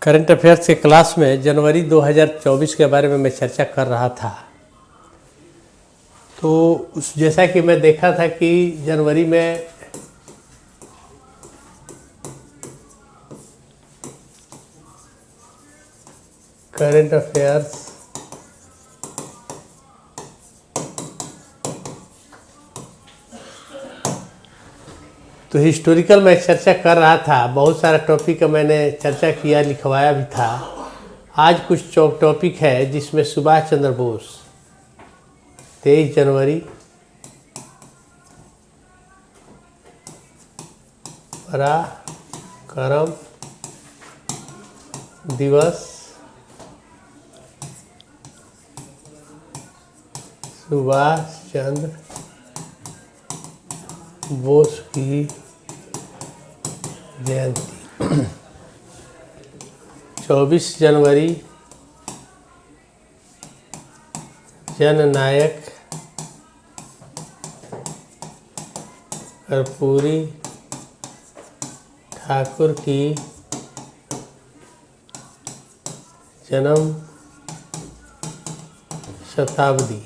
Current affairs के class में जनवरी 2024 के बारे में मैं चर्चा कर रहा था। तो जैसा कि मैं देखा था कि जनवरी में करंट अफेयर्स तो हिस्टोरिकल में चर्चा कर रहा था। बहुत सारा टॉपिक का मैंने चर्चा किया, लिखवाया भी था। आज कुछ टॉपिक है जिसमें सुभाष चंद्र बोस 23 जनवरी पराक्रम दिवस, सुभाष चंद्र बोस की जयंती 24 जनवरी जननायक कर्पूरी ठाकुर की जन्म शताब्दी।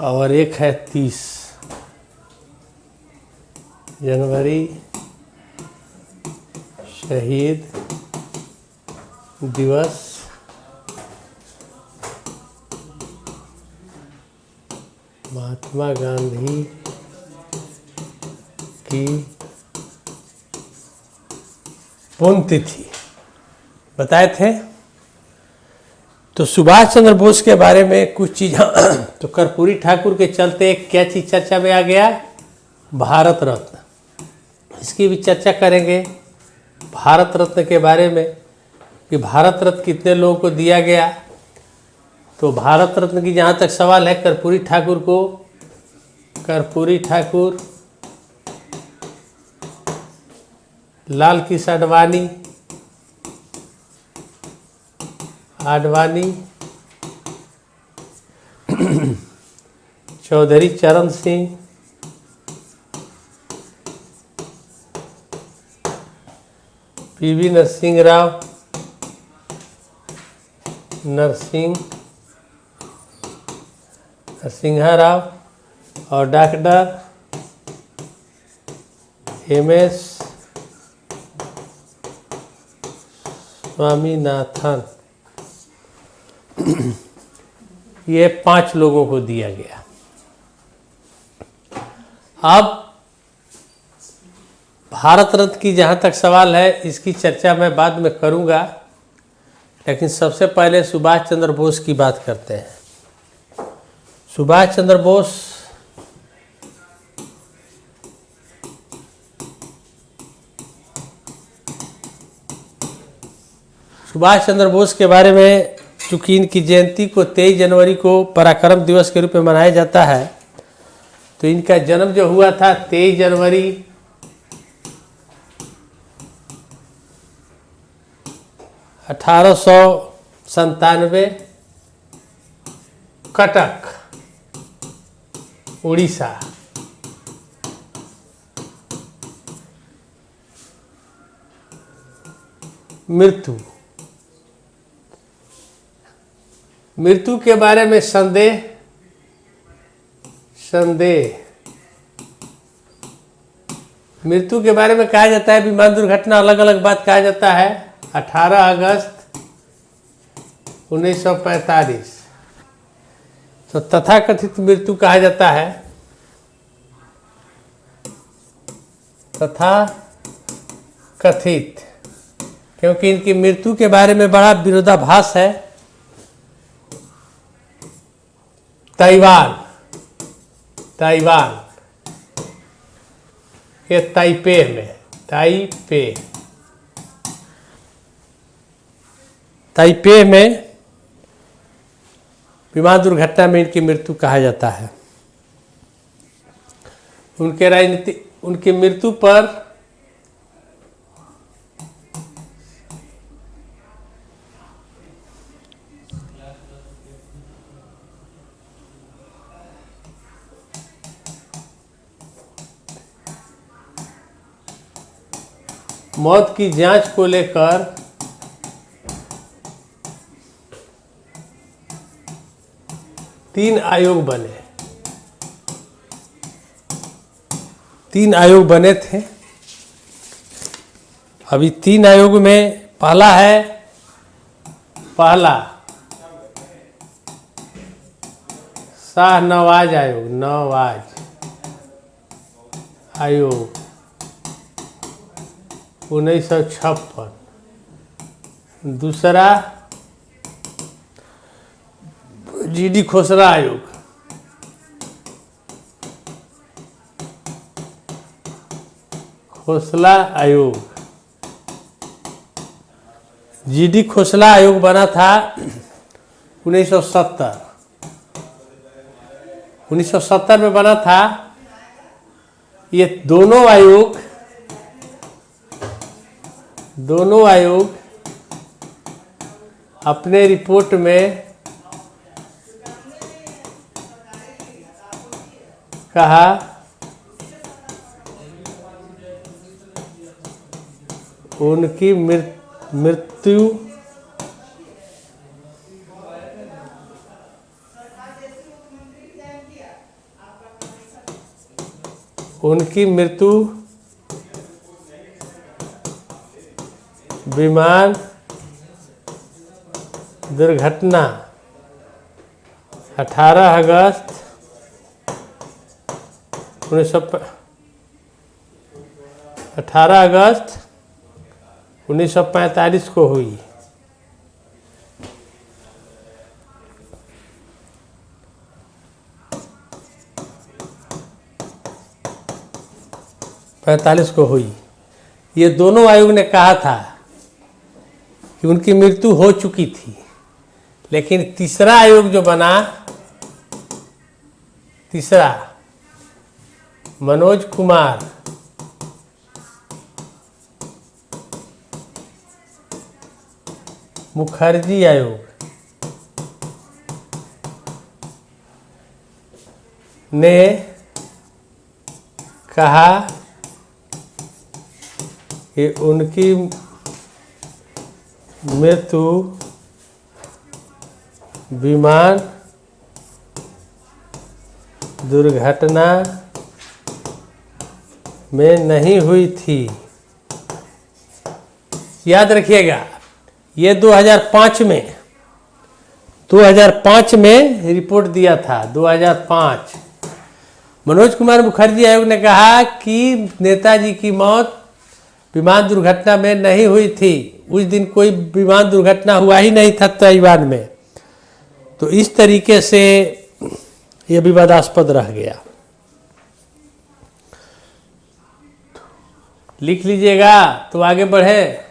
और एक है 30 जनवरी शहीद दिवस, महात्मा गांधी की पुण्यतिथि बताए थे। तो सुभाष चंद्र बोस के बारे में कुछ चीज़ तो कर्पूरी ठाकुर के चलते क्या चीज़ चर्चा में आ गया? भारत रत्न। इसकी भी चर्चा करेंगे, भारत रत्न के बारे में कि भारत रत्न कितने लोगों को दिया गया। तो भारत रत्न की जहाँ तक सवाल है, कर्पूरी ठाकुर, लाल कृष्ण आडवाणी, चौधरी चरण सिंह, पीवी नरसिंह राव और डॉक्टर एम.एस. स्वामीनाथन। ये 5 लोगों को दिया गया। अब भारत रत्न की जहाँ तक सवाल है, इसकी चर्चा मैं बाद में करूँगा, लेकिन सबसे पहले सुभाष चंद्र बोस की बात करते हैं। सुभाष चंद्र बोस के बारे में, चूँकि इनकी जयंती को 23 जनवरी को पराक्रम दिवस के रूप में मनाया जाता है, तो इनका जन्म जो हुआ था 23 जनवरी 1897 कटक, उड़ीसा। मृत्यु के बारे में संदेह मृत्यु के बारे में कहा जाता है, विमान दुर्घटना अलग अलग बात कहा जाता है। 18 अगस्त 1945 तो तथाकथित मृत्यु कहा जाता है। तथाकथित क्योंकि इनकी मृत्यु के बारे में बड़ा विरोधाभास है। ताइवान ये ताइपे में विमान दुर्घटना में इनकी मृत्यु कहा जाता है। उनकी मृत्यु पर मौत की जांच को लेकर तीन आयोग बने। तीन आयोग बने थे। अभी तीन आयोग में पहला शाहनवाज आयोग, नवाज आयोग 1956। दूसरा जीडी खोसला आयोग, खोसला आयोग। जीडी खोसला आयोग बना था 1970। 1970 में बना था। ये दोनों आयोग अपने रिपोर्ट में कहा उनकी मृत्यु विमान दुर्घटना 18 अगस्त 1945 को हुई। ये दोनों आयोग ने कहा था कि उनकी मृत्यु हो चुकी थी, लेकिन तीसरा आयोग जो बना, मनोज कुमार मुखर्जी आयोग ने कहा कि उनकी मृत्यु विमान दुर्घटना में नहीं हुई थी। याद रखिएगा, ये 2005 में रिपोर्ट दिया था। 2005 मनोज कुमार मुखर्जी आयोग ने कहा कि नेताजी की मौत विमान दुर्घटना में नहीं हुई थी। उस दिन कोई विमान दुर्घटना हुआ ही नहीं था ताइवान में। तो इस तरीके से यह विवादास्पद रह गया। लिख लीजिएगा तो आगे बढ़े।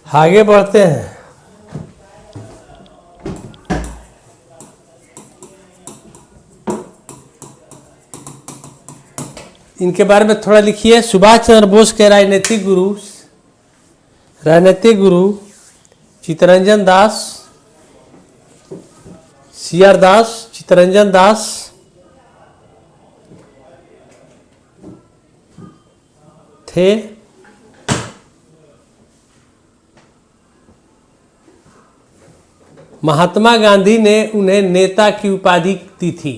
आगे बढ़ते हैं। इनके बारे में थोड़ा लिखिए। सुभाष चंद्र बोस के राजनीतिक गुरु चित्तरंजन दास, CR दास, चित्तरंजन दास थे। महात्मा गांधी ने उन्हें नेता की उपाधि दी थी।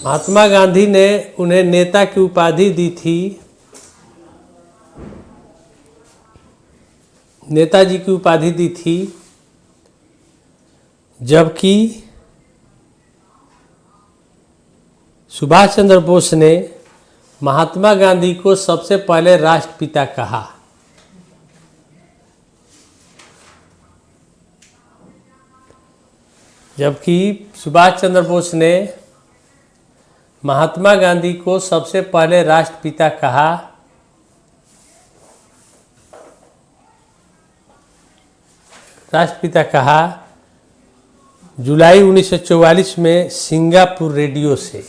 महात्मा गांधी ने उन्हें नेता की उपाधि दी थी। नेताजी की उपाधि दी थी, जबकि सुभाष चंद्र बोस ने महात्मा गांधी को सबसे पहले राष्ट्रपिता कहा। जबकि सुभाष चंद्र बोस ने महात्मा गांधी को सबसे पहले राष्ट्रपिता कहा। जुलाई 1944 में सिंगापुर रेडियो से।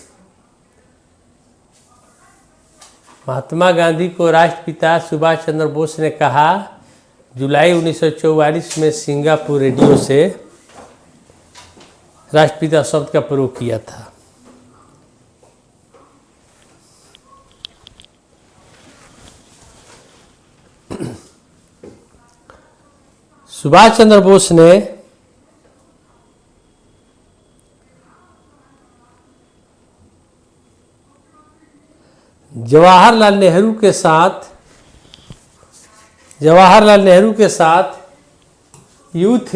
महात्मा गांधी को राष्ट्रपिता सुभाष चंद्र बोस ने कहा जुलाई 1944 में सिंगापुर रेडियो से राष्ट्रपिता शब्द का प्रयोग किया था। सुभाष चंद्र बोस ने जवाहरलाल नेहरू के साथ यूथ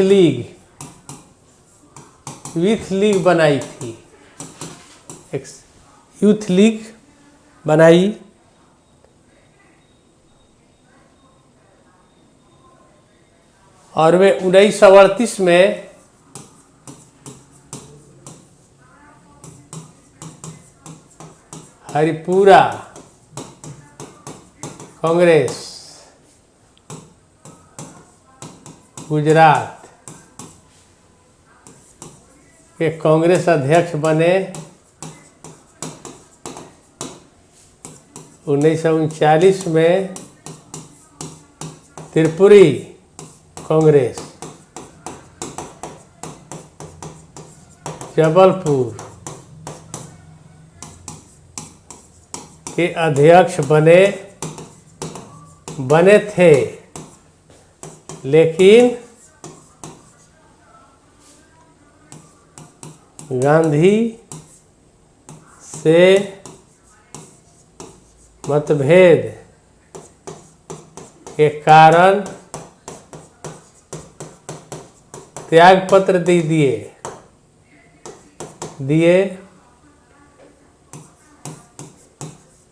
लीग बनाई थी। एक यूथ लीग बनाई। और वे 1938 में हरिपुरा कांग्रेस गुजरात के कांग्रेस अध्यक्ष बने। 1939 में त्रिपुरी कांग्रेस जबलपुर के अध्यक्ष बने थे, लेकिन गांधी से मतभेद के कारण त्याग पत्र दिए।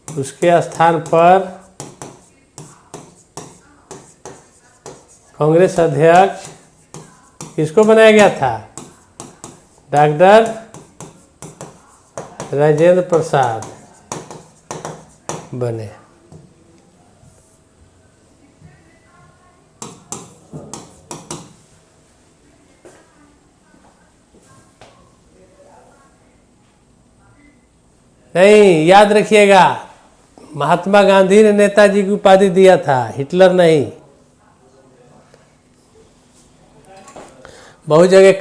उसके स्थान पर कांग्रेस अध्यक्ष किसको बनाया गया था? डॉक्टर राजेंद्र प्रसाद बने। नहीं, याद रखिएगा, महात्मा गांधी ने नेताजी की उपाधि दिया था, हिटलर नहीं। बहुत जगह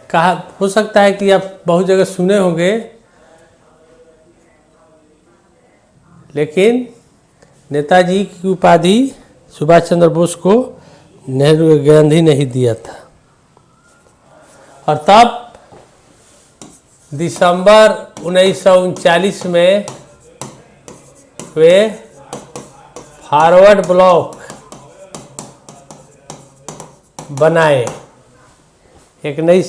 कहा हो सकता है कि आप बहुत जगह सुने होंगे, लेकिन नेताजी की उपाधि सुभाष चंद्र बोस को नेहरू गांधी ने ही दिया था। और तब दिसंबर 1939 में वे फॉरवर्ड ब्लॉक बनाए। एक नई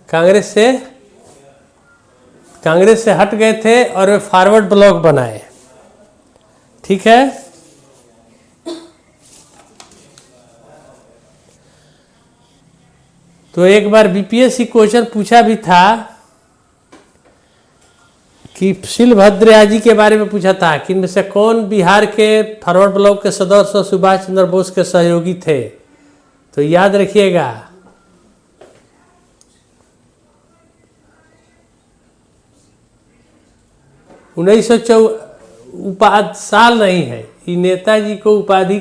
कांग्रेस से हट गए थे और वे फॉरवर्ड ब्लॉक बनाए। ठीक है। तो एक बार बीपीएससी क्वेश्चन पूछा भी था कि शिलभद्र जी के बारे में पूछा था कि इनमें से कौन बिहार के फॉरवर्ड ब्लॉक के सदस्य सुभाष चंद्र बोस के सहयोगी थे। तो याद रखिएगा 1904 साल नहीं है, ये नेताजी को उपाधि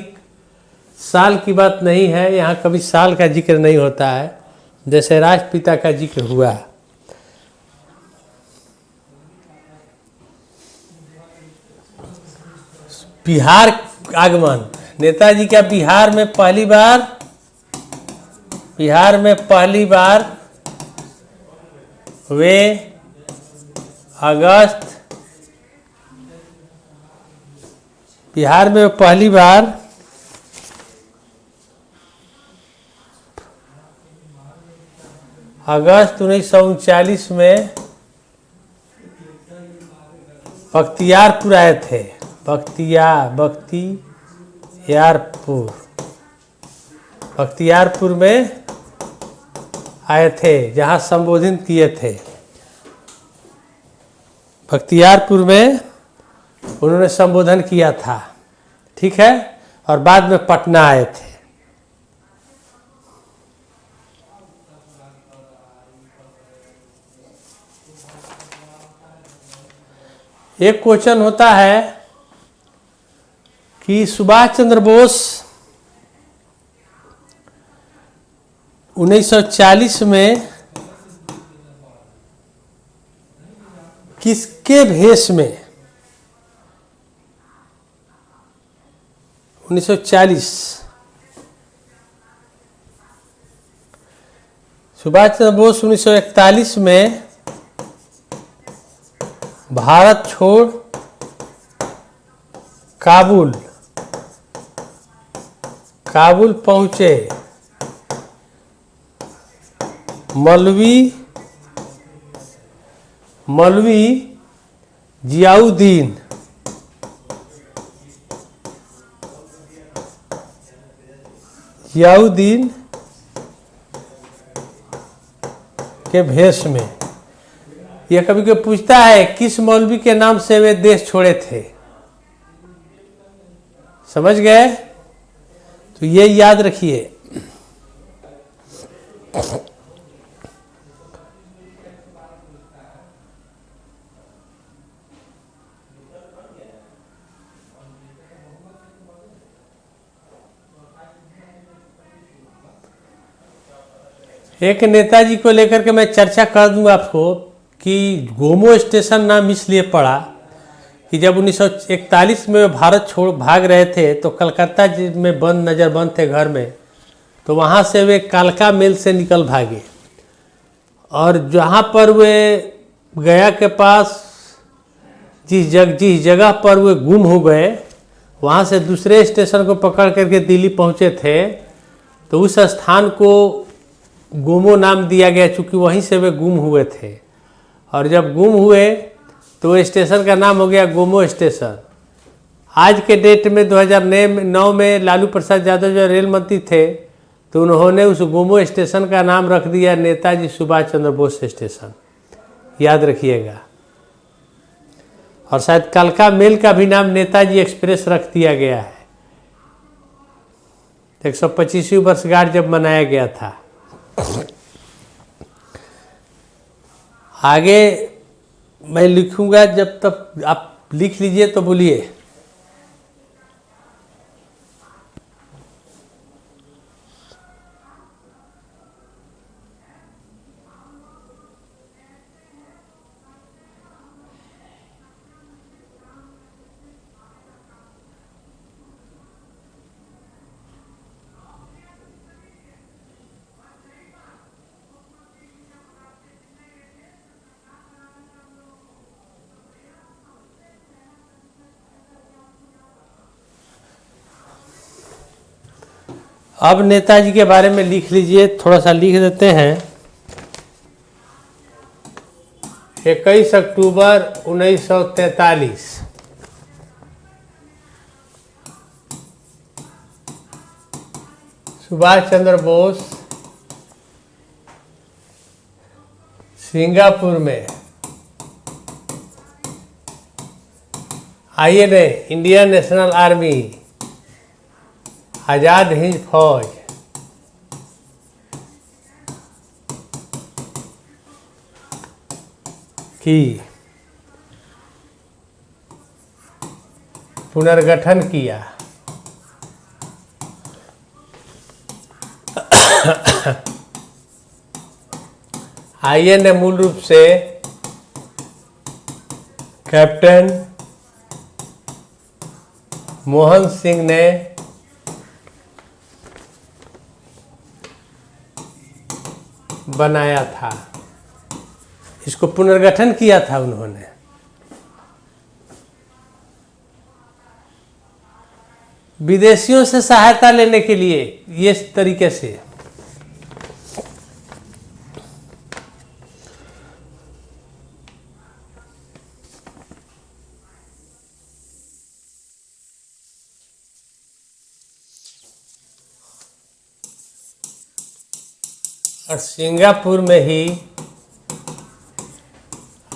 साल की बात नहीं है, यहाँ कभी साल का जिक्र नहीं होता है जैसे राष्ट्रपिता का जिक्र हुआ। बिहार आगमन, नेताजी का बिहार में पहली बार वे अगस्त, बिहार में पहली बार अगस्त 1939 में बख्तियारपुर आए थे। बख्तियारपुर में आए थे, जहाँ संबोधित किए थे। बख्तियारपुर में उन्होंने संबोधन किया था, ठीक है। और बाद में पटना आए थे। एक क्वेश्चन होता है कि सुभाष चंद्र बोस 1940 में किसके भेष में 1940 सुभाष चंद्र बोस 1941 में भारत छोड़ काबुल पहुंचे। मौलवी जियाउद्दीन के भेष में। यह कभी कोई पूछता है किस मौलवी के नाम से वे देश छोड़े थे, समझ गए? तो ये याद रखिए। एक नेताजी को लेकर के मैं चर्चा कर दूंगा आपको कि गोमो स्टेशन नाम इसलिए पड़ा कि जब 1941 में वे भारत छोड़ भाग रहे थे तो कलकत्ता में नज़रबंद थे घर में, तो वहाँ से वे कालका मेल से निकल भागे। और जहाँ पर वे गया के पास जिस जगह पर वे गुम हो गए, वहाँ से दूसरे स्टेशन को पकड़ करके दिल्ली पहुँचे थे, तो उस स्थान को गोमो नाम दिया गया, चूँकि वहीं से वे गुम हुए थे। और जब गुम हुए तो स्टेशन का नाम हो गया गोमो स्टेशन। आज के डेट में 2009 में लालू प्रसाद यादव जो रेल मंत्री थे, तो उन्होंने उस गोमो स्टेशन का नाम रख दिया नेताजी सुभाष चंद्र बोस स्टेशन, याद रखिएगा। और शायद कालका मेल का भी नाम नेताजी एक्सप्रेस रख दिया गया है। 125वीं वर्षगांठ जब मनाया गया था। आगे मैं लिखूंगा, जब तक आप लिख लीजिए तो बोलिए। अब नेताजी के बारे में लिख लीजिए, थोड़ा सा लिख देते हैं। 21 अक्टूबर 1943, सुभाष चंद्र बोस सिंगापुर में INA Indian national army, Azad Hind फौज, की पुनर्गठन किया। INA मूल रूप से कैप्टन मोहन सिंह ने बनाया था, इसको पुनर्गठन किया था उन्होंने। विदेशियों से सहायता लेने के लिए ये तरीके से। और सिंगापुर में ही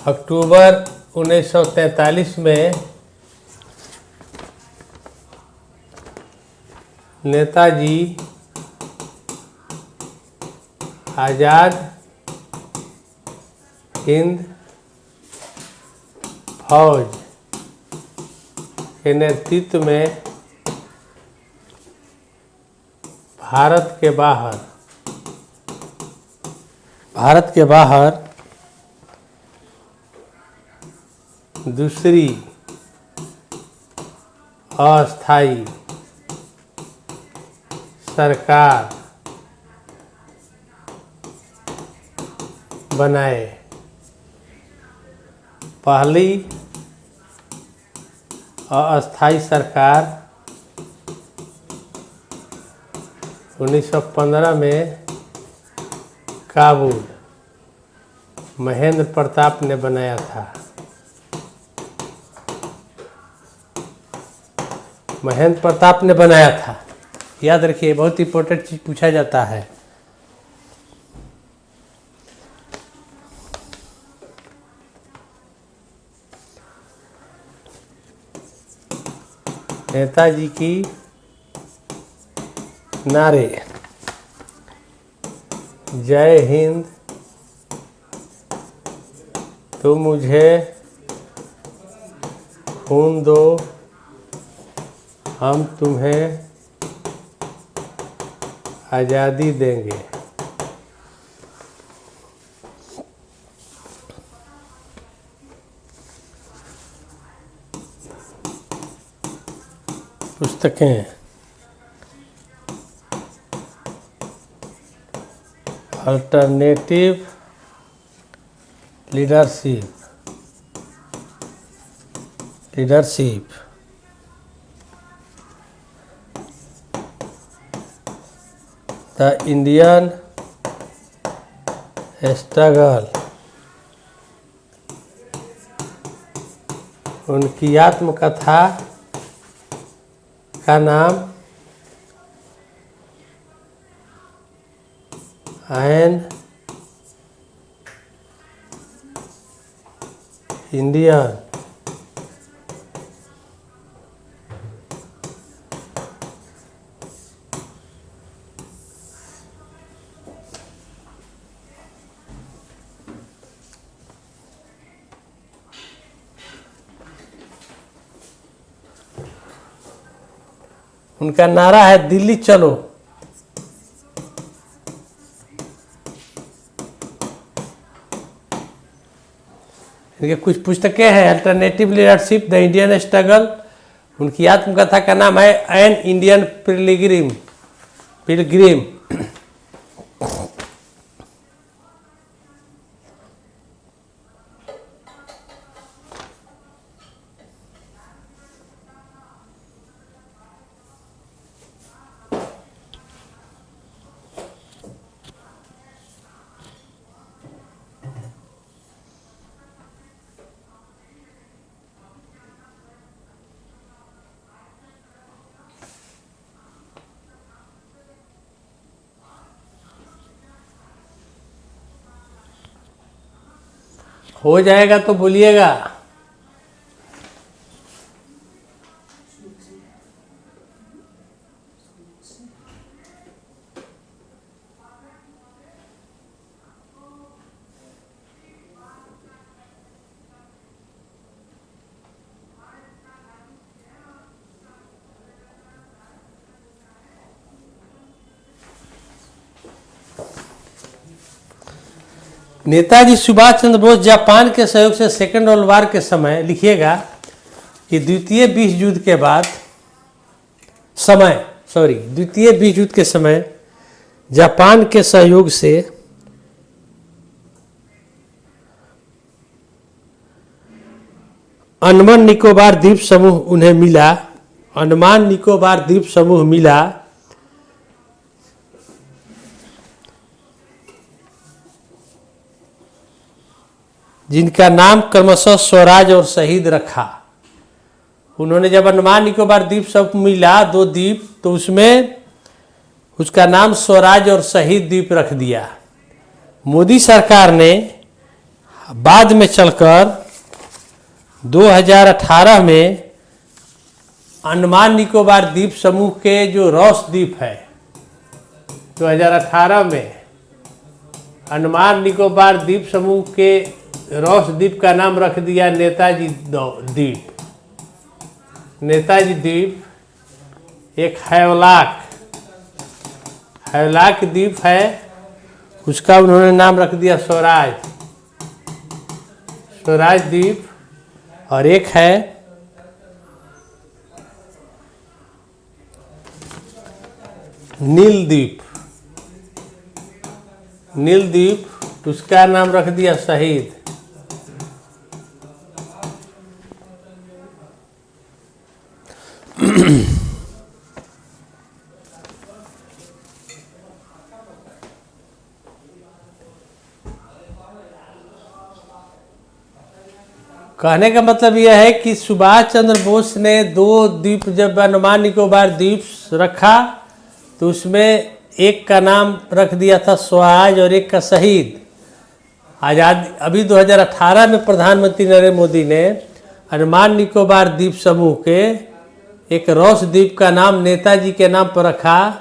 अक्टूबर 1943 में नेताजी आज़ाद हिंद फौज के नेतृत्व में भारत के बाहर दूसरी अस्थायी सरकार बनाए। पहली अस्थायी सरकार 1915 में काबुल महेंद्र प्रताप ने बनाया था। महेंद्र प्रताप ने बनाया था, याद रखिए, बहुत इंपॉर्टेंट चीज पूछा जाता है। नेताजी की नारे जय हिंद, तुम मुझे खून दो, हम तुम्हें आज़ादी देंगे। पुस्तकें alternative leadership the Indian struggle, उनकी आत्मकथा का नाम एन इंडियन उनका नारा है दिल्ली चलो। इनके कुछ पुस्तकें हैं, alternative leadership, the Indian struggle. उनकी आत्मकथा का नाम है एन इंडियन पिलग्रिम। हो जाएगा तो बोलिएगा। नेताजी सुभाष चंद्र बोस जापान के सहयोग से सेकेंड वर्ल्ड वार के समय, लिखिएगा कि द्वितीय विश्व युद्ध के बाद द्वितीय विश्व युद्ध के समय जापान के सहयोग से अंडमान निकोबार द्वीप समूह उन्हें मिला। अंडमान निकोबार द्वीप समूह मिला, जिनका नाम क्रमशः स्वराज और शहीद रखा। उन्होंने जब अंडमान निकोबार द्वीप समूह मिला, 2 द्वीप, तो उसमें उसका नाम स्वराज और शहीद द्वीप रख दिया। मोदी सरकार ने बाद में चलकर 2018 में अंडमान निकोबार द्वीप समूह के जो रॉस द्वीप है, 2018 में अंडमान निकोबार द्वीप समूह के रॉस द्वीप का नाम रख दिया नेताजी द्वीप। नेताजी द्वीप एक हैवलाक द्वीप है, उसका उन्होंने नाम रख दिया स्वराज द्वीप। और एक है नील द्वीप, उसका नाम रख दिया शहीद। कहने का मतलब यह है कि सुभाष चंद्र बोस ने 2 द्वीप, जब अंडमान निकोबार द्वीप रखा तो उसमें एक का नाम रख दिया था स्वराज और एक का शहीद। अभी 2018 में प्रधानमंत्री नरेंद्र मोदी ने अंडमान निकोबार द्वीप समूह के एक रॉस द्वीप का नाम नेताजी के नाम पर रखा।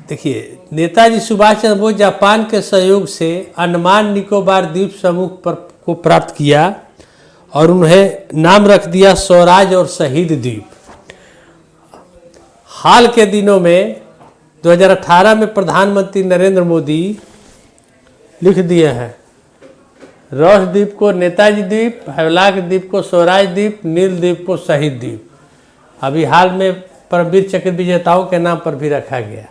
देखिए, नेताजी सुभाष चंद्र बोस जापान के सहयोग से अंडमान निकोबार द्वीप समूह को प्राप्त किया और उन्हें नाम रख दिया स्वराज और शहीद द्वीप। हाल के दिनों में 2018 में प्रधानमंत्री नरेंद्र मोदी लिख दिए हैं, रॉस द्वीप को नेताजी द्वीप, हैवलाक द्वीप को स्वराज द्वीप, नील द्वीप को शहीद द्वीप। अभी हाल में परमवीर चक्र विजेताओं के नाम पर भी रखा गया।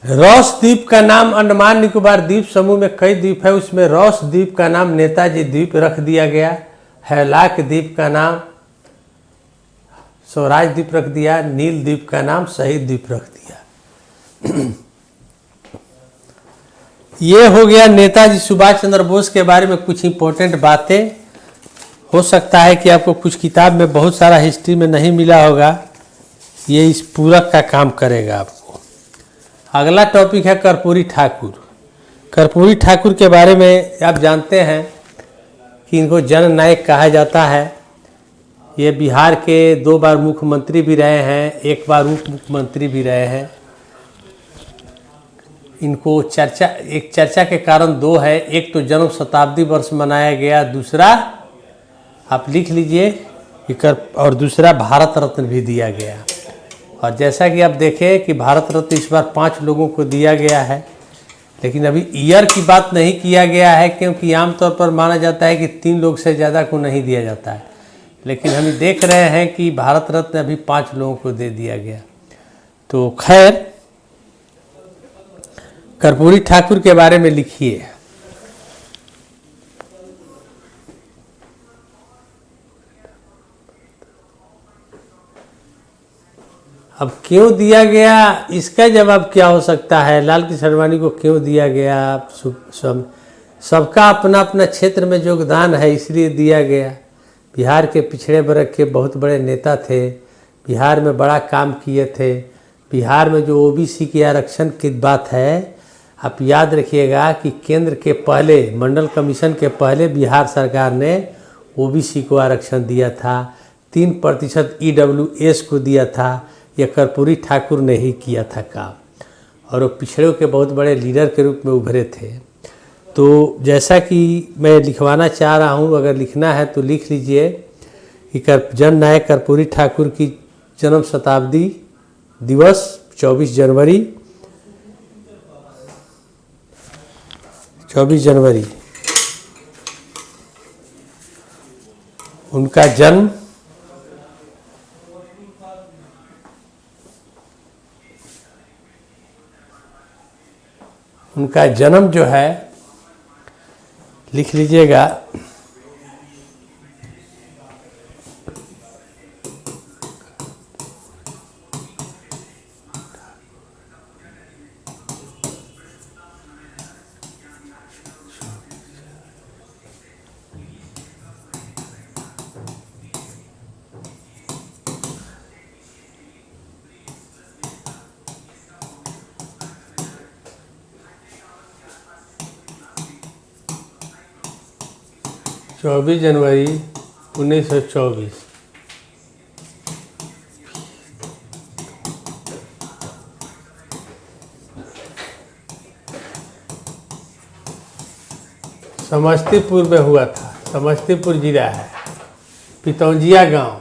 रॉस द्वीप का नाम अंडमान निकोबार द्वीप समूह में कई द्वीप है, उसमें रॉस द्वीप का नाम नेताजी द्वीप रख दिया गया। हैवलाक द्वीप का नाम स्वराज द्वीप रख दिया। नील द्वीप का नाम शहीद द्वीप रख दिया। ये हो गया नेताजी सुभाष चंद्र बोस के बारे में कुछ इंपॉर्टेंट बातें। हो सकता है कि आपको कुछ किताब में बहुत सारा हिस्ट्री में नहीं मिला होगा, ये इस पूरक का काम करेगा आपको। अगला टॉपिक है कर्पूरी ठाकुर। कर्पूरी ठाकुर के बारे में आप जानते हैं कि इनको जननायक कहा जाता है। ये बिहार के 2 बार मुख्यमंत्री भी रहे हैं, 1 बार उप मुख्यमंत्री भी रहे हैं। इनको चर्चा के कारण 2 है। एक तो जन्म शताब्दी वर्ष मनाया गया, दूसरा आप लिख लीजिए और दूसरा भारत रत्न भी दिया गया। और जैसा कि आप देखें कि भारत रत्न इस बार 5 लोगों को दिया गया है, लेकिन अभी ईयर की बात नहीं किया गया है, क्योंकि आमतौर पर माना जाता है कि 3 लोग से ज़्यादा को नहीं दिया जाता है। लेकिन हम देख रहे हैं कि भारत रत्न अभी 5 लोगों को दे दिया गया। तो खैर, कर्पूरी ठाकुर के बारे में लिखिए। अब क्यों दिया गया, इसका जवाब क्या हो सकता है? लाल कृष्ण आडवाणी को क्यों दिया गया? सबका अपना अपना क्षेत्र में योगदान है, इसलिए दिया गया। बिहार के पिछड़े वर्ग के बहुत बड़े नेता थे, बिहार में बड़ा काम किए थे। बिहार में जो ओबीसी के आरक्षण की बात है, आप याद रखिएगा कि केंद्र के पहले मंडल कमीशन के पहले बिहार सरकार ने ओबीसी को आरक्षण दिया था। 3% EWS को दिया था। यह कर्पूरी ठाकुर ने ही किया था काम, और वो पिछड़ों के बहुत बड़े लीडर के रूप में उभरे थे। तो जैसा कि मैं लिखवाना चाह रहा हूँ, अगर लिखना है तो लिख लीजिए कि जननायक कर्पूरी ठाकुर की जन्म शताब्दी दिवस 24 जनवरी 24 जनवरी उनका जन्म जो है लिख लीजिएगा 24 जनवरी 1924। समस्तीपुर में हुआ था। समस्तीपुर जिला है, पितौंजिया गांव।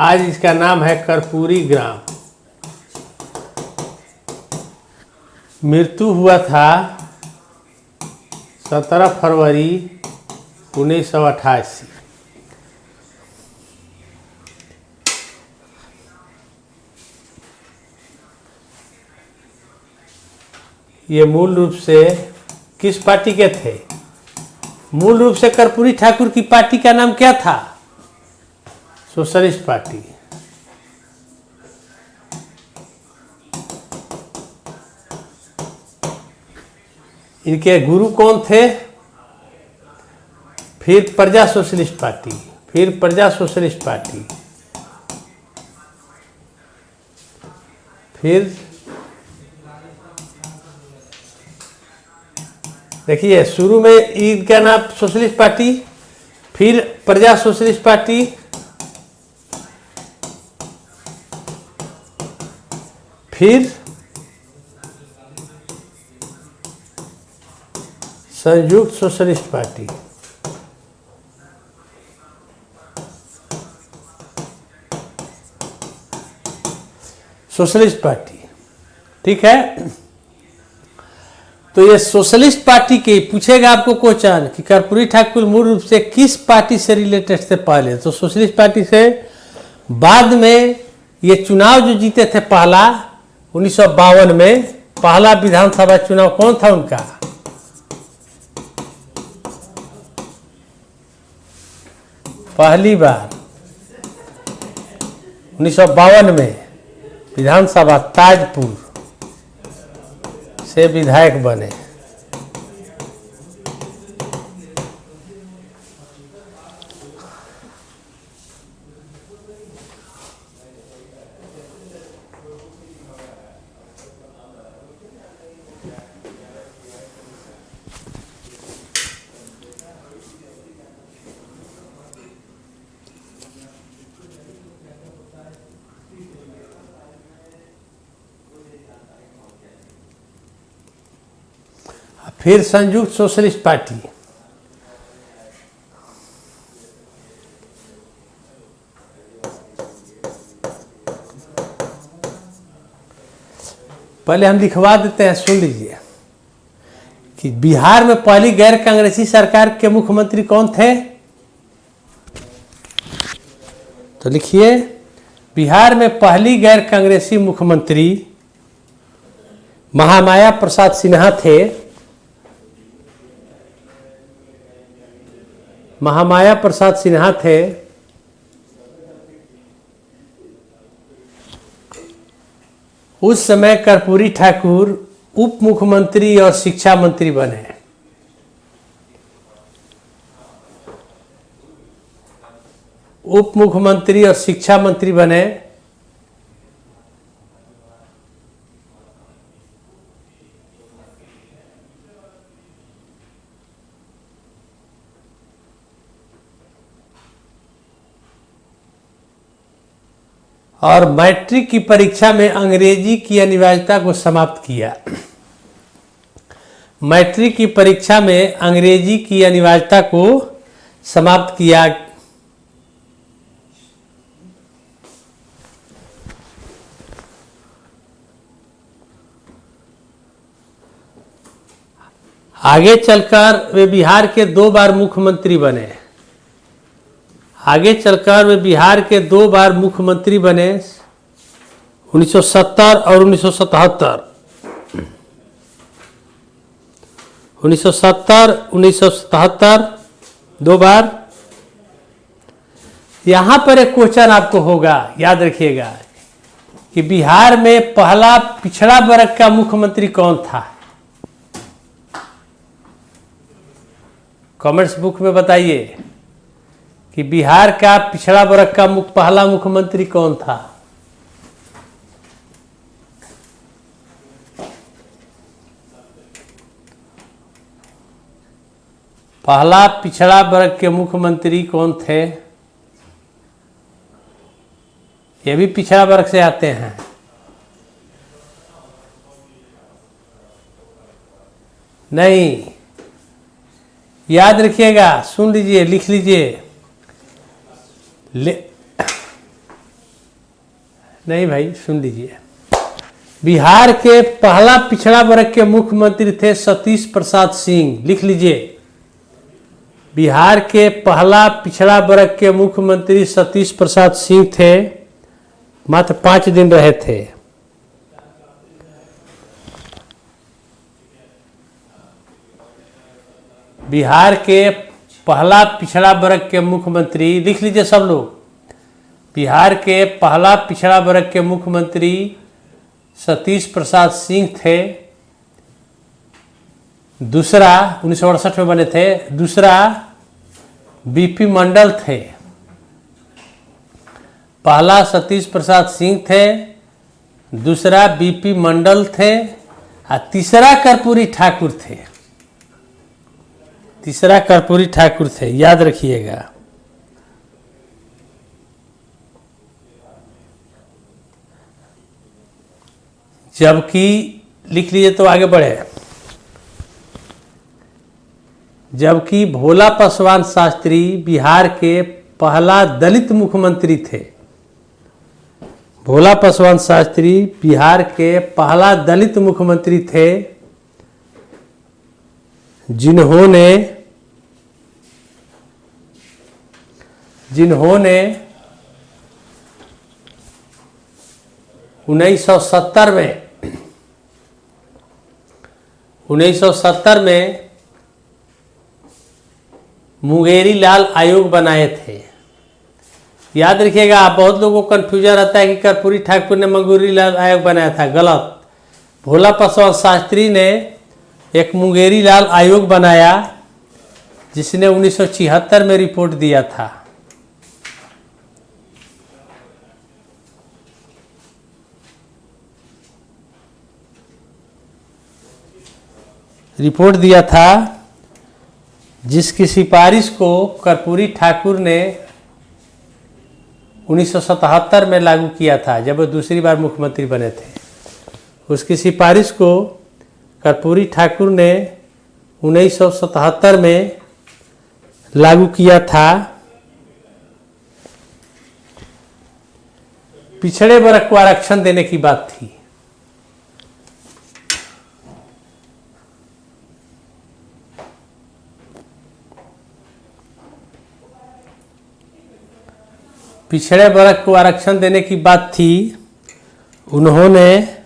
आज इसका नाम है कर्पूरी ग्राम। मृत्यु हुआ था 17 फरवरी 1988। ये मूल रूप से किस पार्टी के थे? मूल रूप से कर्पूरी ठाकुर की पार्टी का नाम क्या था? Socialist party. इनके गुरु कौन थे? फिर प्रजा सोशलिस्ट पार्टी, फिर प्रजा सोशलिस्ट पार्टी, फिर देखिए शुरू में इनका नाम सोशलिस्ट पार्टी, फिर प्रजा सोशलिस्ट पार्टी, फिर संयुक्त सोशलिस्ट पार्टी। सोशलिस्ट पार्टी, ठीक है। तो ये सोशलिस्ट पार्टी के पूछेगा आपको क्वेश्चन कि कर्पूरी ठाकुर मूल रूप से किस पार्टी से रिलेटेड थे पहले, तो सोशलिस्ट पार्टी से। बाद में ये चुनाव जो जीते थे पहला 1952 में, पहला विधानसभा चुनाव कौन था उनका? पहली बार 1952 में विधानसभा ताजपुर से विधायक बने। फिर संयुक्त सोशलिस्ट पार्टी, पहले हम लिखवा देते हैं, सुन लीजिए कि बिहार में पहली गैर कांग्रेसी सरकार के मुख्यमंत्री कौन थे। तो लिखिए, बिहार में पहली गैर कांग्रेसी मुख्यमंत्री महामाया प्रसाद सिन्हा थे। महामाया प्रसाद सिन्हा थे। उस समय कर्पूरी ठाकुर उप मुख्यमंत्री और शिक्षा मंत्री बने। उप मुख्यमंत्री और शिक्षा मंत्री बने। और मैट्रिक की परीक्षा में अंग्रेजी की अनिवार्यता को समाप्त किया। मैट्रिक की परीक्षा में अंग्रेजी की अनिवार्यता को समाप्त किया। आगे चलकर वे बिहार के 2 बार मुख्यमंत्री बने। आगे चलकर वे बिहार के 2 बार मुख्यमंत्री बने, 1970 और 1977। 1970, 1977 2 बार। यहां पर एक क्वेश्चन आपको होगा, याद रखिएगा कि बिहार में पहला पिछड़ा वर्ग का मुख्यमंत्री कौन था। कमेंट्स बुक में बताइए कि बिहार का पिछड़ा वर्ग का पहला मुख्यमंत्री कौन था। पहला पिछड़ा वर्ग के मुख्यमंत्री कौन थे। ये भी पिछड़ा वर्ग से आते हैं। नहीं, याद रखिएगा, सुन लीजिए, लिख लीजिए। नहीं भाई, सुन लीजिए। बिहार के पहला पिछड़ा वर्ग के मुख्यमंत्री थे सतीश प्रसाद सिंह। लिख लीजिए, बिहार के पहला पिछड़ा वर्ग के मुख्यमंत्री सतीश प्रसाद सिंह थे। मात्र 5 दिन रहे थे। बिहार के पहला पिछड़ा वर्ग के मुख्यमंत्री, लिख लीजिए सब लोग, बिहार के पहला पिछड़ा वर्ग के मुख्यमंत्री सतीश प्रसाद सिंह थे। दूसरा 1968 में बने थे। दूसरा बीपी मंडल थे। पहला सतीश प्रसाद सिंह थे, दूसरा बीपी मंडल थे और तीसरा कर्पूरी ठाकुर थे। तीसरा कर्पूरी ठाकुर थे, याद रखिएगा। जबकि लिख लीजिए तो आगे बढ़े। जबकि भोला पासवान शास्त्री बिहार के पहला दलित मुख्यमंत्री थे। भोला पासवान शास्त्री बिहार के पहला दलित मुख्यमंत्री थे, जिन्होंने 1970 में मुंगेरी लाल आयोग बनाए थे। याद रखिएगा, आप बहुत लोगों को कन्फ्यूजन रहता है कि कर्पूरी ठाकुर ने मुंगेरी लाल आयोग बनाया था। गलत। भोला पासवान शास्त्री ने एक मुंगेरी लाल आयोग बनाया, जिसने 1976 में रिपोर्ट दिया था। रिपोर्ट दिया था, जिसकी सिफारिश को कर्पूरी ठाकुर ने 1977 में लागू किया था, जब वो दूसरी बार मुख्यमंत्री बने थे। उसकी सिफारिश को कर्पूरी ठाकुर ने 1977 में लागू किया था। पिछड़े वर्ग को आरक्षण देने की बात थी। पिछड़े वर्ग को आरक्षण देने की बात थी। उन्होंने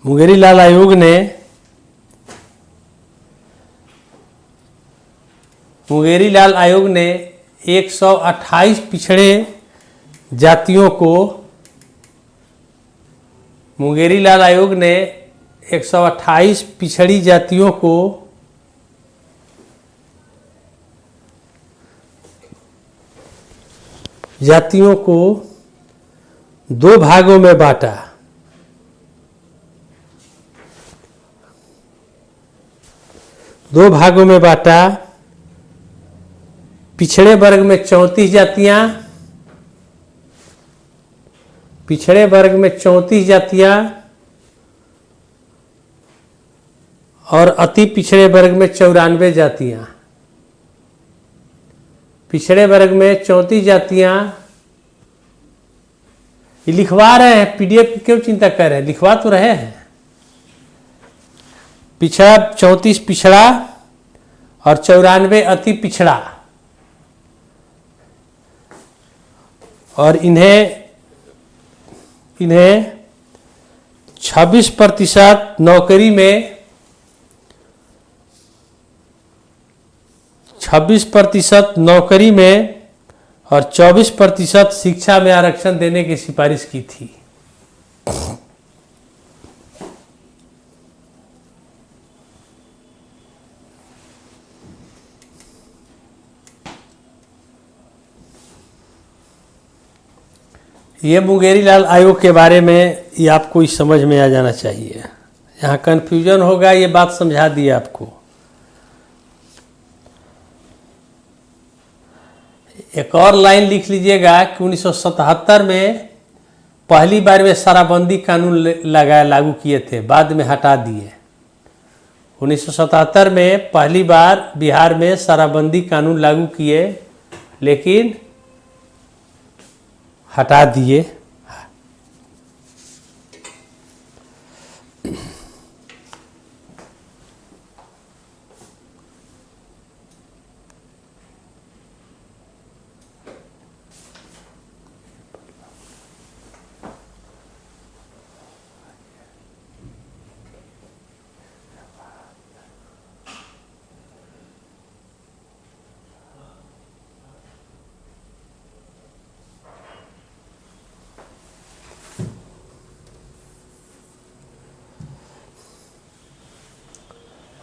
मुंगेरी लाल आयोग ने 128 पिछड़े जातियों को, मुंगेरी लाल आयोग ने 128 पिछड़ी जातियों को 2 भागों में बांटा। पिछड़े वर्ग में 34 जातियां, और अति पिछड़े वर्ग में 94 जातियां। पिछड़े वर्ग में 34 जातियां, ये लिखवा रहे हैं, पीडीएफ की क्यों चिंता कर रहे हैं, लिखवा तो रहे हैं। पिछड़ा 34 पिछड़ा और 94 अति पिछड़ा, और इन्हें 26% नौकरी में, 26% नौकरी में और 24% शिक्षा में आरक्षण देने की सिफारिश की थी। ये मुंगेरी लाल आयोग के बारे में ये आपको इस समझ में आ जाना चाहिए। यहाँ कन्फ्यूजन होगा, ये बात समझा दी आपको। एक और लाइन लिख लीजिएगा कि 1977 में पहली बार में शराबबंदी कानून लागू किए थे, बाद में हटा दिए। 1977 में पहली बार बिहार में शराबबंदी कानून लागू किए, लेकिन हटा दिए।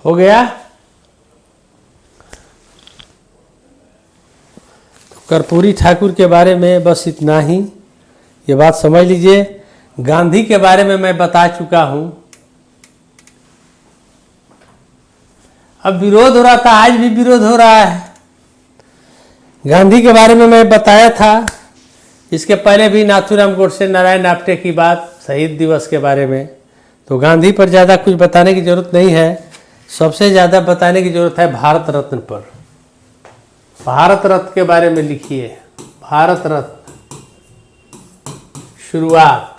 हो गया। तो कर्पूरी ठाकुर के बारे में बस इतना ही, ये बात समझ लीजिए। गांधी के बारे में मैं बता चुका हूं। अब विरोध हो रहा था, आज भी विरोध हो रहा है। गांधी के बारे में मैं बताया था, इसके पहले भी नाथूराम गोडसे, नारायण आप्टे की बात, शहीद दिवस के बारे में। तो गांधी पर ज़्यादा कुछ बताने की जरूरत नहीं है। सबसे ज़्यादा बताने की जरूरत है भारत रत्न पर। भारत रत्न के बारे में लिखिए। भारत रत्न शुरुआत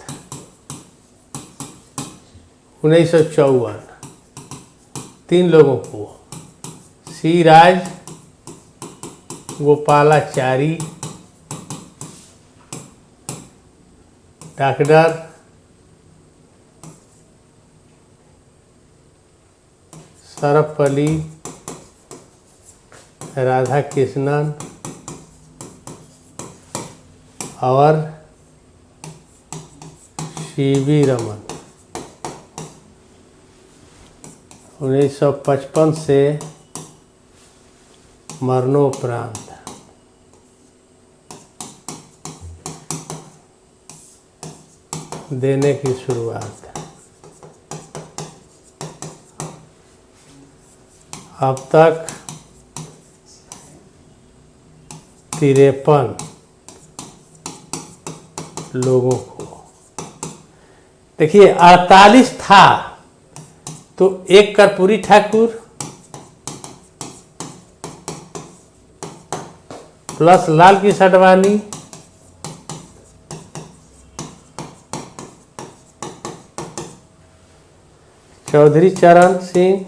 1954, 3 लोगों को, सी राज गोपालाचारी, डॉक्टर सर्वपल्ली राधाकृष्णन और सीवी रमन। 1955 से मरणोपरांत देने की शुरुआत। अब तक 53 लोगों को। देखिए 48 था तो एक Karpoori Thakur, plus Lal Krishna Advani, Chaudhary Charan Singh,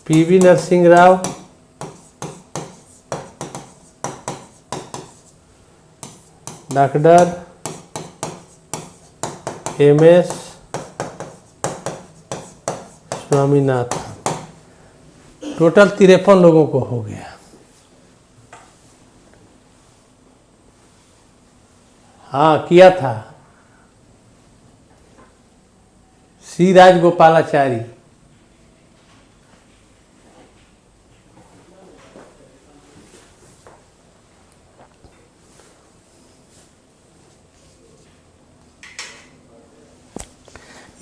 PV Narasimha Rao, doctor MS. Swaminathan. Total 53 लोगों को हो गया। हाँ, किया था सी राजगोपालाचारी।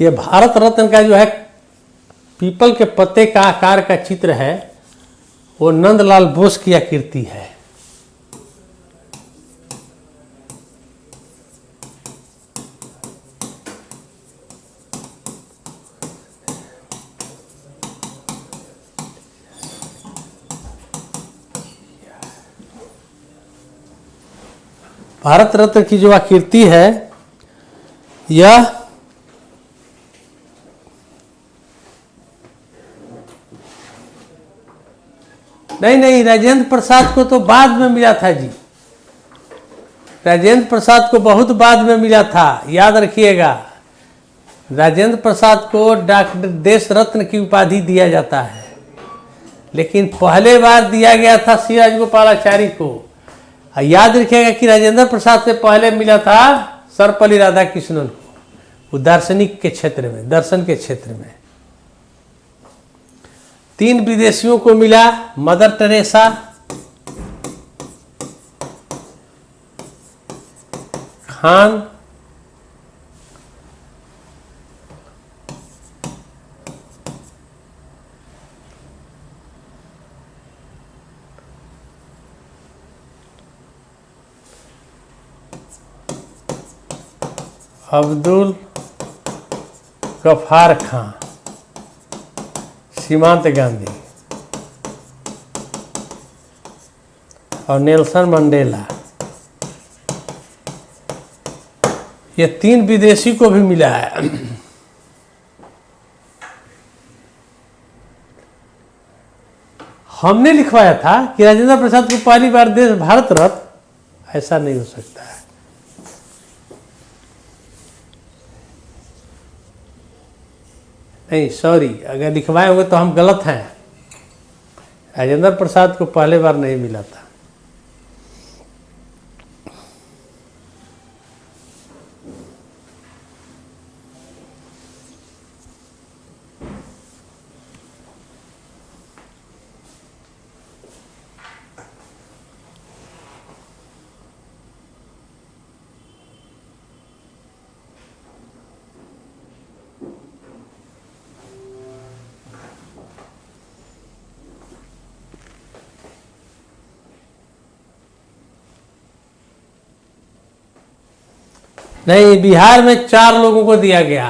ये भारत रत्न का जो है पीपल के पत्ते का आकार का चित्र है, वो नंदलाल बोस की आकृति है। भारत रत्न की जो आकृति है, यह नहीं, राजेंद्र प्रसाद को तो बाद में मिला था जी। राजेंद्र प्रसाद को बहुत बाद में मिला था, याद रखिएगा। राजेंद्र प्रसाद को डॉक्टर देश रत्न की उपाधि दिया जाता है, लेकिन पहले बार दिया गया था सी राजगोपालाचारी को। याद रखिएगा कि राजेंद्र प्रसाद से पहले मिला था सर्वपल्ली राधाकृष्णन को, वो दार्शनिक के क्षेत्र में, दर्शन के क्षेत्र में। 3 विदेशियों को मिला, मदर टेरेसा, खान, अब्दुल गफ्फार खान, सीमांत गांधी और नेल्सन मंडेला। ये 3 विदेशी को भी मिला है। हमने लिखवाया था कि राजेंद्र प्रसाद को पहली बार देश भारत रत्न, ऐसा नहीं हो सकता है। नहीं, सॉरी, अगर लिखवाए होंगे तो हम गलत हैं। राजेंद्र प्रसाद को पहले बार नहीं मिला था। नहीं, बिहार में 4 लोगों को दिया गया।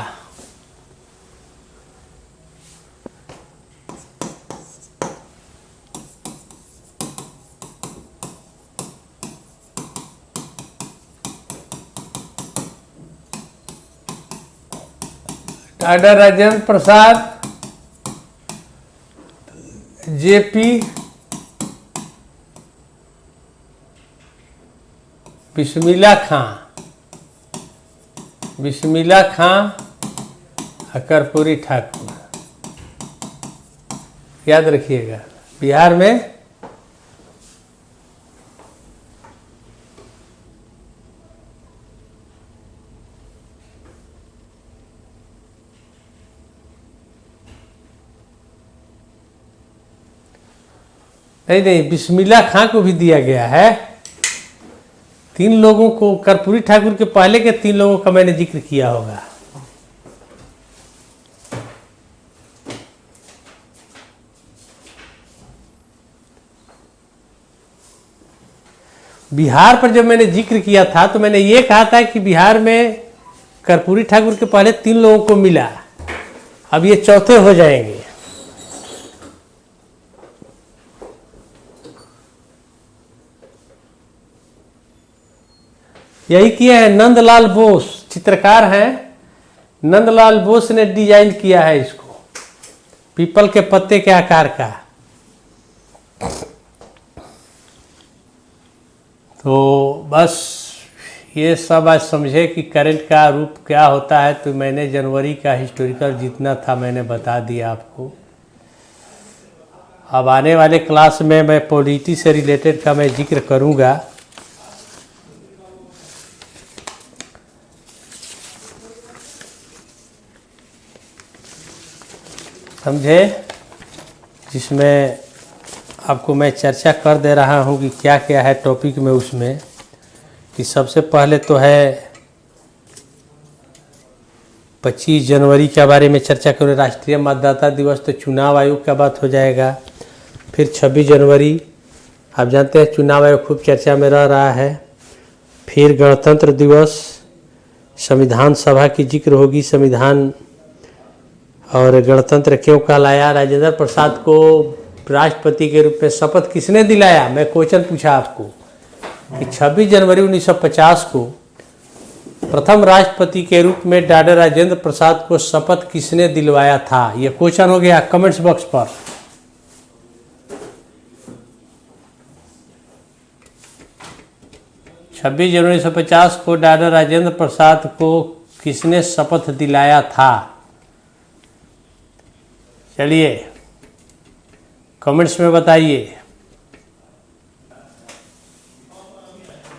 डॉक्टर राजेंद्र प्रसाद, जेपी, बिस्मिल्लाह खां और कर्पूरी ठाकुर। याद रखिएगा, बिहार में नहीं, बिस्मिल्लाह खां को भी दिया गया है। 3 लोगों को, कर्पूरी ठाकुर के पहले के 3 लोगों का मैंने जिक्र किया होगा। बिहार पर जब मैंने जिक्र किया था तो मैंने ये कहा था कि बिहार में कर्पूरी ठाकुर के पहले 3 लोगों को मिला, अब ये चौथे हो जाएंगे। यही किए हैं नंदलाल बोस, चित्रकार हैं नंदलाल बोस ने डिजाइन किया है इसको, पीपल के पत्ते के आकार का। तो बस ये सब आज समझे कि करंट का रूप क्या होता है। तो मैंने जनवरी का हिस्टोरिकल जितना था मैंने बता दिया आपको। अब आने वाले क्लास में मैं पॉलिटी से रिलेटेड का मैं जिक्र करूंगा। समझे, जिसमें आपको मैं चर्चा कर दे रहा हूं कि क्या क्या है टॉपिक में उसमें। कि सबसे पहले तो है 25 जनवरी के बारे में चर्चा करें, राष्ट्रीय मतदाता दिवस, तो चुनाव आयोग का बात हो जाएगा। फिर 26 जनवरी, आप जानते हैं चुनाव आयोग खूब चर्चा में रह रहा है। फिर गणतंत्र दिवस, संविधान सभा की जिक्र होगी, संविधान और गणतंत्र क्यों कहलाया, राजेंद्र प्रसाद को राष्ट्रपति के रूप में शपथ किसने दिलाया। मैं क्वेश्चन पूछा आपको कि 26 जनवरी 1950 को प्रथम राष्ट्रपति के रूप में डॉक्टर राजेंद्र प्रसाद को शपथ किसने दिलवाया था। यह क्वेश्चन हो गया कमेंट्स बॉक्स पर। छब्बीस जनवरी 1950 को डॉक्टर राजेंद्र प्रसाद को किसने शपथ दिलाया था। चलिए कमेंट्स में बताइए।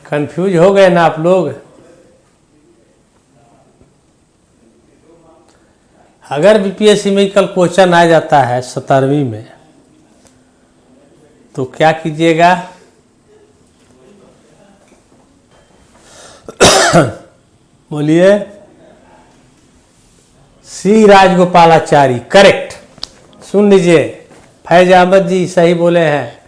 कंफ्यूज हो गए ना आप लोग। अगर बीपीएससी में कल क्वेश्चन आ जाता है 17वीं में, तो क्या कीजिएगा, बोलिए। सी राजगोपालाचारी, करेक्ट। सुन लीजिए, फैज अहमद जी सही बोले हैं।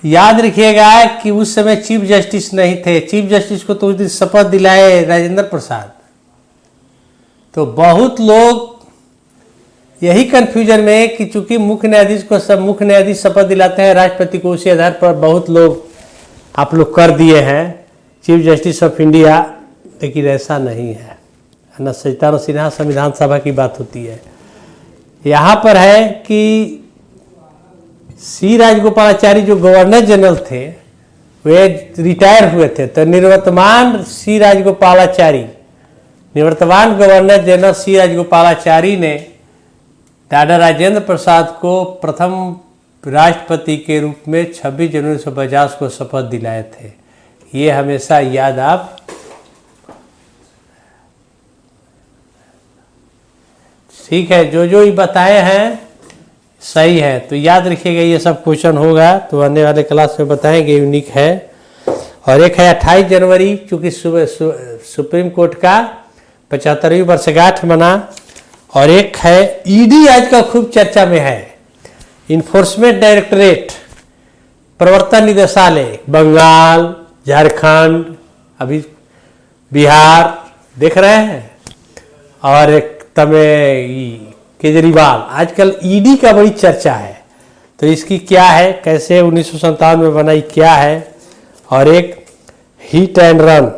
याद रखिएगा कि उस समय चीफ जस्टिस नहीं थे। चीफ जस्टिस को तो उस दिन शपथ दिलाए राजेंद्र प्रसाद। तो बहुत लोग यही कंफ्यूजन में कि चूंकि मुख्य न्यायाधीश को सब मुख्य न्यायाधीश शपथ दिलाते हैं राष्ट्रपति को, उसी आधार पर बहुत लोग आप लोग कर दिए हैं चीफ जस्टिस ऑफ इंडिया, लेकिन ऐसा नहीं है ना। सचिदानंद सिन्हा संविधान सभा की बात होती है। यहाँ पर है कि सी राजगोपालाचारी जो गवर्नर जनरल थे वे रिटायर हुए थे। तो निवर्तमान सी राजगोपालाचारी, निवर्तमान गवर्नर जनरल सी राजगोपालाचारी ने डॉक्टर राजेंद्र प्रसाद को प्रथम राष्ट्रपति के रूप में 26 जनवरी 1950 को शपथ दिलाए थे। ये हमेशा याद आप। ठीक है, जो जो ये बताए हैं सही है, तो याद रखिएगा ये सब क्वेश्चन होगा तो आने वाले क्लास में बताएंगे, यूनिक है। और एक है 28 जनवरी, चूँकि सुप्रीम कोर्ट का 75वीं वर्षगांठ मना। और एक है ईडी, आजकल खूब चर्चा में है, इन्फोर्समेंट डायरेक्टरेट, प्रवर्तन निदेशालय, बंगाल, झारखंड, अभी बिहार देख रहे हैं, और एक केजरीवाल। आजकल ईडी का बड़ी चर्चा है, तो इसकी क्या है, कैसे 1957 में बनाई, क्या है। और एक hit and run,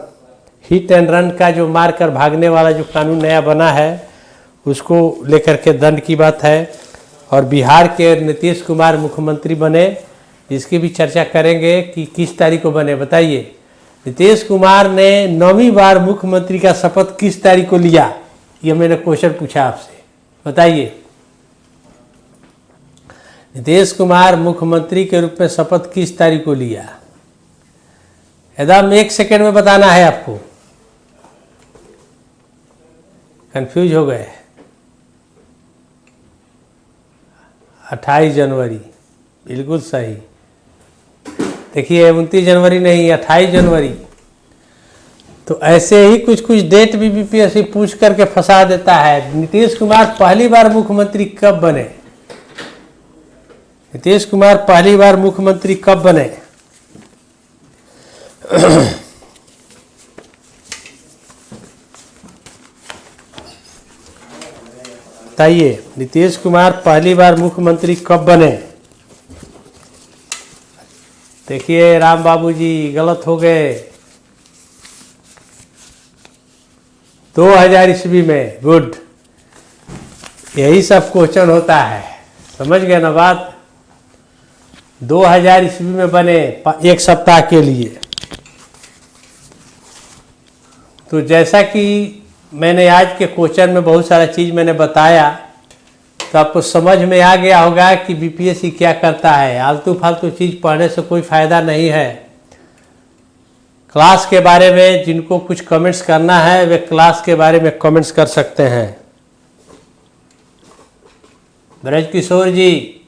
hit and run का जो मारकर भागने वाला जो कानून नया बना है उसको लेकर के दंड की बात है। और बिहार के नीतीश कुमार मुख्यमंत्री बने, इसकी भी चर्चा करेंगे कि किस तारीख को बने। बताइए, नीतीश कुमार ने 9वीं बार मुख्यमंत्री का शपथ किस तारीख को लिया। ये मैंने क्वेश्चन पूछा आपसे, बताइए। नीतीश कुमार मुख्यमंत्री के रूप में शपथ किस तारीख को लिया। एकदम 1 सेकेंड में बताना है आपको। कंफ्यूज हो गए। 28 जनवरी, बिल्कुल सही। देखिए 29 जनवरी नहीं, 28 जनवरी। तो ऐसे ही कुछ कुछ डेट भी बीपीएससी पूछ करके फंसा देता है। नीतीश कुमार पहली बार मुख्यमंत्री कब बने। नीतीश कुमार पहली बार मुख्यमंत्री कब बने। बताइए, नीतीश कुमार पहली बार मुख्यमंत्री कब बने। देखिए राम बाबू जी गलत हो गए। 2000 ईस्वी में। गुड, यही सब क्वेश्चन होता है, समझ गए ना बात। 2000 ईस्वी में बने, एक सप्ताह के लिए। तो जैसा कि मैंने आज के क्वेश्चन में बहुत सारा चीज़ मैंने बताया, तो आपको समझ में आ गया होगा कि बीपीएससी क्या करता है। आलतू फालतू चीज़ पढ़ने से कोई फ़ायदा नहीं है। क्लास के बारे में जिनको कुछ कमेंट्स करना है वे क्लास के बारे में कमेंट्स कर सकते हैं। ब्रज किशोर जी,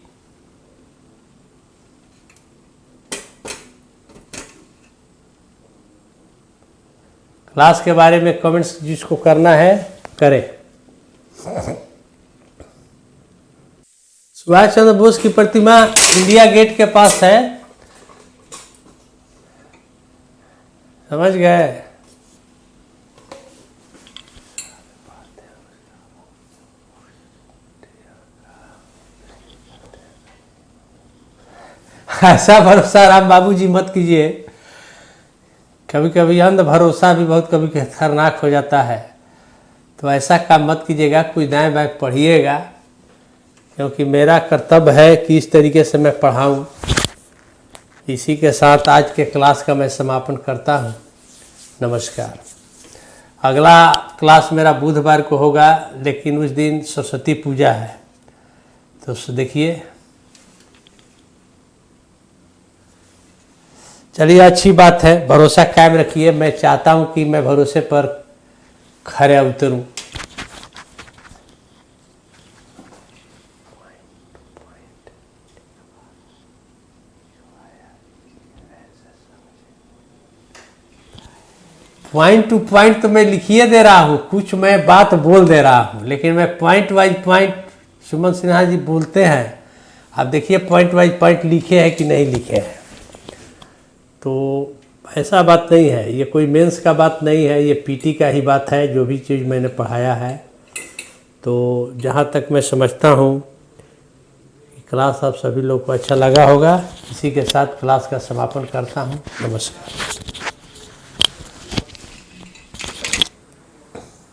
क्लास के बारे में कमेंट्स जिसको करना है करें। सुभाष चंद्र बोस की प्रतिमा इंडिया गेट के पास है, समझ गए। ऐसा भरोसा राम बाबूजी मत कीजिए, कभी कभी अंध भरोसा भी बहुत कभी खतरनाक हो जाता है। तो ऐसा काम मत कीजिएगा, कुछ दाएं बाएं पढ़िएगा, क्योंकि मेरा कर्तव्य है कि इस तरीके से मैं पढ़ाऊं। इसी के साथ आज के क्लास का मैं समापन करता हूं। नमस्कार। अगला क्लास मेरा बुधवार को होगा, लेकिन उस दिन सरस्वती पूजा है, तो देखिए। चलिए, अच्छी बात है, भरोसा कायम रखिए। मैं चाहता हूं कि मैं भरोसे पर खरे उतरूं। पॉइंट टू पॉइंट तो मैं लिखिए दे रहा हूँ, कुछ मैं बात बोल दे रहा हूँ, लेकिन मैं पॉइंट वाइज पॉइंट, सुमन सिन्हा जी बोलते हैं, आप देखिए पॉइंट वाइज पॉइंट लिखे हैं कि नहीं लिखे हैं। तो ऐसा बात नहीं है, ये कोई मेंस का बात नहीं है, ये पीटी का ही बात है, जो भी चीज़ मैंने पढ़ाया है। तो जहाँ तक मैं समझता हूँ क्लास आप सभी लोग को अच्छा लगा होगा। इसी के साथ क्लास का समापन करता हूँ। नमस्कार।